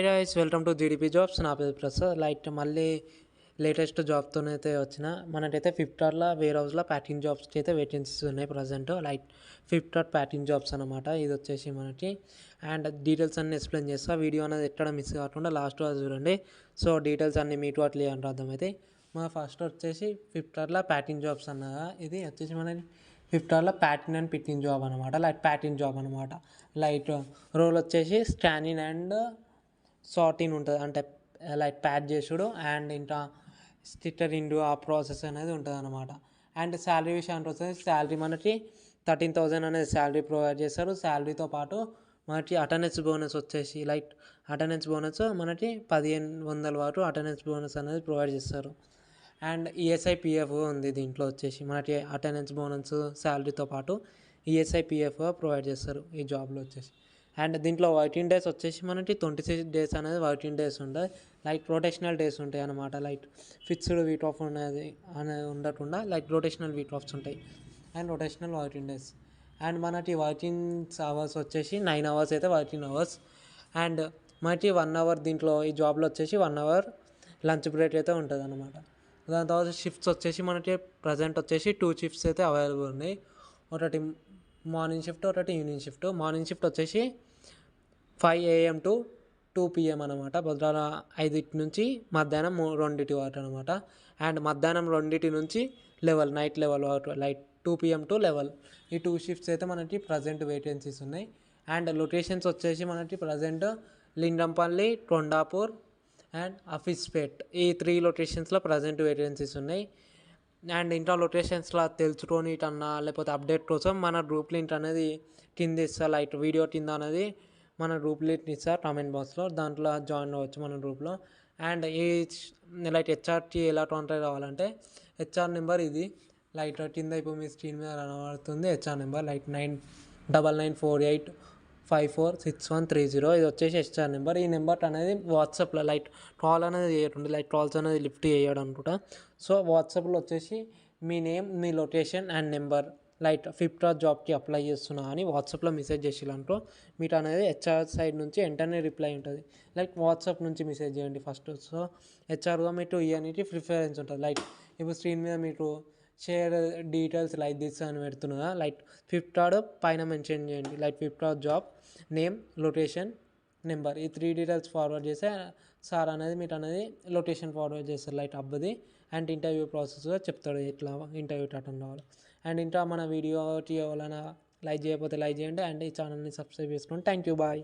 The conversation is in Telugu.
Guys welcome to GDP jobs. నా పేరు ప్రసాద్. మళ్ళీ లేటెస్ట్ జాబ్తోనైతే వచ్చిన మనకైతే ఫ్లిప్కార్ట్లో వేర్ హౌస్లో ప్యాకింగ్ జాబ్స్కి అయితే వేకెన్సీస్ ఉన్నాయి ప్రజెంట్. ఫ్లిప్కార్ట్ ప్యాకింగ్ జాబ్స్ అనమాట. ఇది వచ్చేసి మనకి అండ్ డీటెయిల్స్ అన్నీ ఎక్స్ప్లెయిన్ చేస్తా. వీడియో అనేది ఎక్కడ మిస్ కాకుండా లాస్ట్ వరకు చూడండి. సో డీటెయిల్స్ అన్నీ మీకు అట్లా అంటే అర్థమైతే మన ఫస్ట్ వచ్చేసి ఫ్లిప్కార్ట్లో ప్యాకింగ్ జాబ్స్ అన్నగా ఇది వచ్చేసి మనకి ఫ్లిప్కార్ట్లో ప్యాకింగ్ అండ్ పికింగ్ జాబ్ అనమాట. ప్యాకింగ్ జాబ్ అనమాట. రోల్ వచ్చేసి స్కానింగ్ అండ్ సార్టింగ్ ఉంటుంది, అంటే ప్యాక్ చేసుడు అండ్ ఇంకా స్టిక్కరింగ్ ఆ ప్రాసెస్ అనేది ఉంటుంది అనమాట. అండ్ శాలరీ విషయానికి వస్తే శాలరీ మనకి 13,000 అనేది శాలరీ ప్రొవైడ్ చేస్తారు. శాలరీతో పాటు మనకి అటెండెన్స్ బోనస్ వచ్చేసి అటెండెన్స్ బోనస్ మనకి 1,500 వరకు అటెండెన్స్ బోనస్ అనేది ప్రొవైడ్ చేస్తారు. అండ్ ఈఎస్ఐ పిఎఫ్ ఉంది దీంట్లో వచ్చేసి మనకి అటెండెన్స్ బోనస్ శాలరీతో పాటు ఈఎస్ఐ పిఎఫ్ ప్రొవైడ్ చేస్తారు ఈ జాబ్లో వచ్చేసి. అండ్ దీంట్లో వర్కింగ్ డేస్ వచ్చేసి మనకి 26 డేస్ అనేది వర్కింగ్ డేస్ ఉంటాయి. రొటేషనల్ డేస్ ఉంటాయి అనమాట. ఫిక్స్డ్ వీక్ ఆఫ్ అనేది ఉండకుండా రొటేషనల్ వీక్ ఆఫ్స్ ఉంటాయి and rotational working days. And మనకి వర్కింగ్ అవర్స్ వచ్చేసి 9 అవర్స్ అయితే వర్కింగ్ అవర్స్. అండ్ మనకి 1 అవర్ దీంట్లో ఈ జాబ్లో వచ్చేసి 1 అవర్ లంచ్ బ్రేక్ అయితే ఉంటుంది అనమాట. దాని తర్వాత షిఫ్ట్స్ వచ్చేసి మనకి ప్రజెంట్ వచ్చేసి 2 షిఫ్ట్స్ అయితే అవైలబుల్ ఉన్నాయి. ఒకటి మార్నింగ్ షిఫ్ట్, ఒకటి ఈవినింగ్ షిఫ్ట్. మార్నింగ్ షిఫ్ట్ వచ్చేసి 5 AM to 2 PM అనమాట. పొద్దున 5 నుంచి మధ్యాహ్నం 2 వరకు అనమాట. అండ్ మధ్యాహ్నం 2 నుంచి నైట్ లెవెల్ వరకు 2 PM to 11. ఈ 2 షిఫ్ట్స్ అయితే మనకి ప్రజెంట్ వేకెన్సీస్ ఉన్నాయి. అండ్ లొకేషన్స్ వచ్చేసి మనకి ప్రజెంట్ లింగంపల్లి, కొండాపూర్ అండ్ అఫీస్పేట్, ఈ 3 లొకేషన్స్లో ప్రజెంట్ వేకెన్సీస్ ఉన్నాయి. అండ్ ఇంకా లొకేషన్స్లో తెలుసుకొని కన్నా లేకపోతే అప్డేట్ కోసం మన గ్రూప్ లింక్ అనేది కింద ఇస్తా, వీడియో కింద అనేది మన గ్రూప్ లింక్ ఇస్తా కామెంట్ బాక్స్లో, దాంట్లో జాయిన్ అవ్వచ్చు మన గ్రూప్లో. అండ్ ఈ హెచ్ఆర్కి ఎలా కాంటాక్ట్ కావాలంటే హెచ్ఆర్ నెంబర్ ఇది కింద ఇప్పుడు మీ స్క్రీన్ మీద కనబడుతుంది. HR number 9999846130. ఇది వచ్చేసి హెచ్ఆర్ నెంబర్. ఈ నెంబర్ అనేది వాట్సాప్లో కాల్ అనేది చేయకుండా కాల్స్ అనేది లిఫ్ట్ చేయడం అనుకుంటా. సో వాట్సాప్లో వచ్చేసి మీ నేమ్, మీ లొకేషన్ అండ్ నెంబర్ ఫ్లిప్కార్ట్ జాబ్కి అప్లై చేస్తున్నా అని వాట్సాప్లో మెసేజ్ చేసేయాలనుకో మీకు అనేది హెచ్ఆర్ సైడ్ నుంచి వెంటనే రిప్లై ఉంటుంది. వాట్సాప్ నుంచి మెసేజ్ చేయండి ఫస్ట్. సో హెచ్ఆర్గా మీకు ఇవన్నీ ప్రిఫరెన్స్ ఉంటుంది. ఇప్పుడు స్క్రీన్ మీద మీకు షేర్ డీటెయిల్స్ దిస్ అని పెడుతున్నా. ఫ్లిప్కార్ట్ పైన మెన్షన్ చేయండి Flipkart job name, location, number, ఈ 3 డీటెయిల్స్ ఫార్వర్డ్ చేస్తే సార్ అనేది మీకు అనేది లొకేషన్ ఫార్వర్డ్ చేస్తారు అబ్బది. అండ్ ఇంటర్వ్యూ ప్రాసెస్గా చెప్తాడు ఇట్లా ఇంటర్వ్యూకి అటెండ్ అవ్వాలి. అండ్ ఇంకా మన వీడియోకి ఎవరైనా లైక్ చేయకపోతే లైక్ చేయండి అండ్ ఈ ఛానల్ని సబ్స్క్రైబ్ చేసుకోండి. Thank you, bye.